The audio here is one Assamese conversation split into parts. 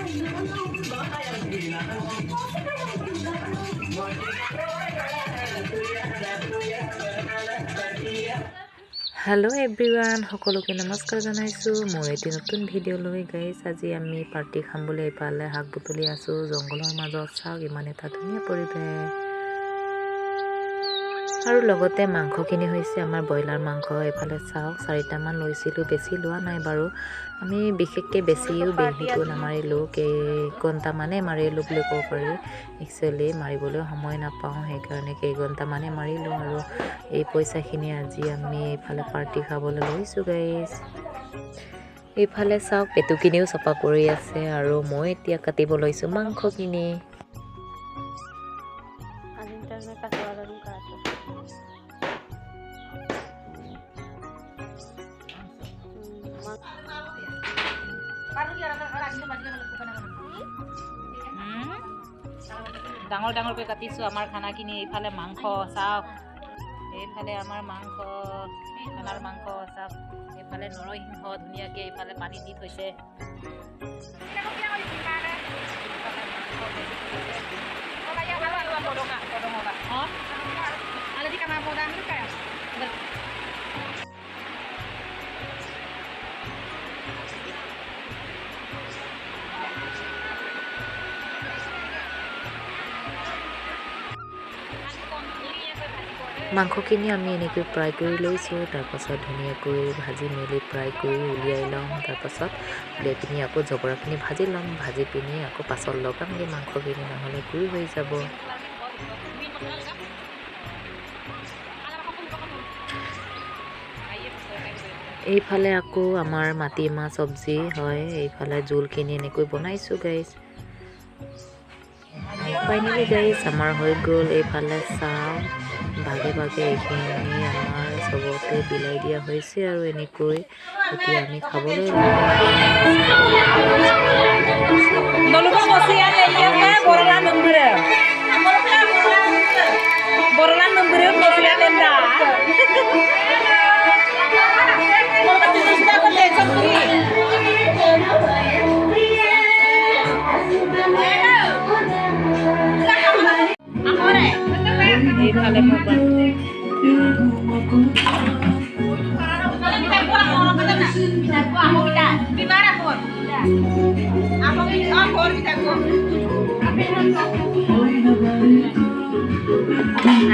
Hello everyone, সকলোকে নমস্কাৰ জনাইছো মোৰ এটি নতুন ভিডিও লৈ গাইস আজি আমি পাৰ্টি খাম বুলি এপালে হাক বুটলি আছো জংগলৰ মাজত চাওক ইমান এটা ধুনীয়া পৰিৱেশ আৰু লগতে মাংস কিনি হৈছে আমাৰ ব্ৰইলাৰ মাংস এফালে চাওক 4টা মান লৈছিলো বেছি লোৱা নাই বাৰু আমি বিশেষকৈ বেছিও বিহুটো নামাৰিলো কেইঘণ্টা মানে মাৰিলো বুলি ক'ব পাৰি একচুৱেলি মাৰিবলৈ সময় নাপাওঁ সেইকাৰণে কেইঘণ্টা মানে মাৰিলো আৰু এই পইচাখিনি আজি আমি এফালে পাৰ্টি খাবলৈ লৈছো গাইস এইফালে চাওক পেটুকিনিও চপা কৰি আছে আৰু মই এতিয়া কাটিব লৈছো মাংসখিনি ডাঙৰ ডাঙৰকৈ কাটিছো আমাৰ খানাখিনি এইফালে মাংস চাওক এইফালে আমাৰ মাংস খানাৰ মাংস চাওক এইফালে নৰসিংহ ধুনীয়াকৈ এইফালে পানী দি থৈছে মাংসখিনি আমি এনেকৈ ফ্ৰাই কৰি লৈছোঁ তাৰপাছত ধুনীয়াকৈ ভাজি মেলি ফ্ৰাই কৰি উলিয়াই লওঁ তাৰপাছত উলিয়াই পিনি আকৌ জবৰাখিনি ভাজি ল'ম ভাজি পিনি আকৌ পাছত লগামগৈ মাংসখিনি নহ'লে গুৰি হৈ যাব এইফালে আকৌ আমাৰ মাটিমাহ চব্জি হয় এইফালে জোলখিনি এনেকৈ বনাইছোঁ গাইছ ফাইনেলি গাইছ আমাৰ হৈ গ'ল এইফালে চাওঁ ভাগে ভাগে এইখিনি আমাৰ চবতে বিলাই দিয়া হৈছে আৰু এনেকৈ এতিয়া আমি খাবলৈ এইফালে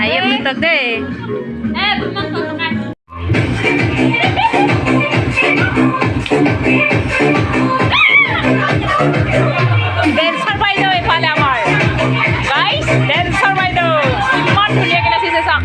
ayo bentuk deh dancer by the way pada amar guys dancer by the iman dunia kena sisa sak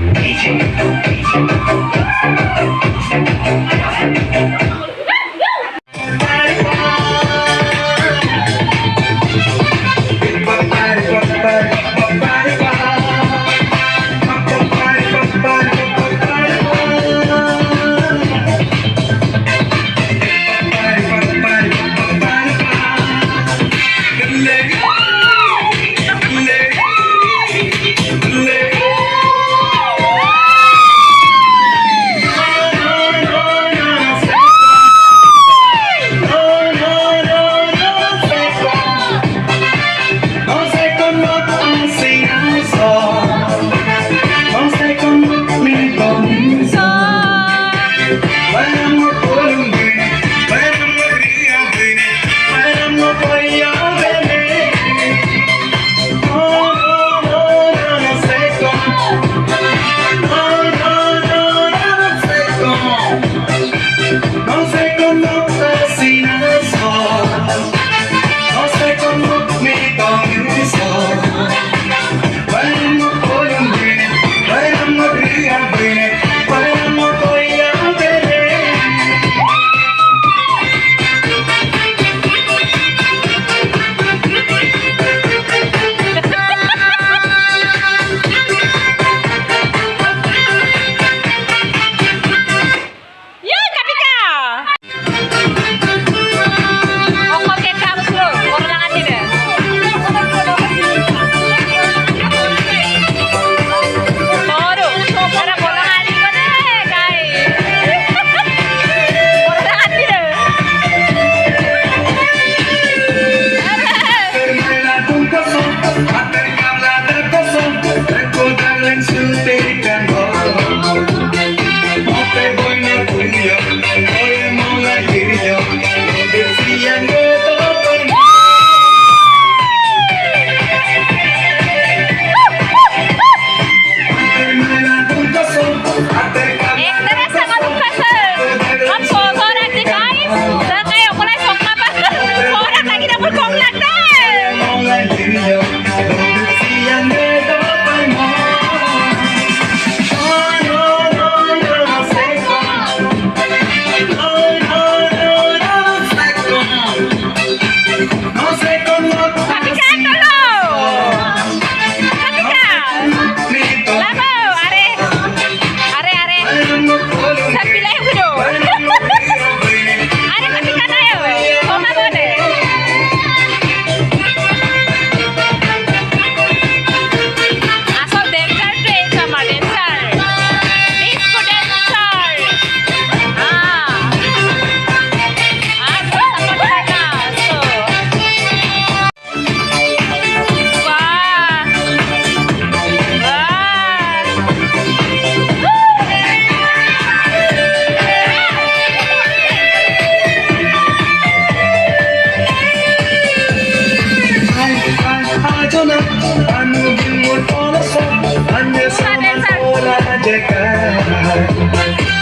Hanya sama bola aja kan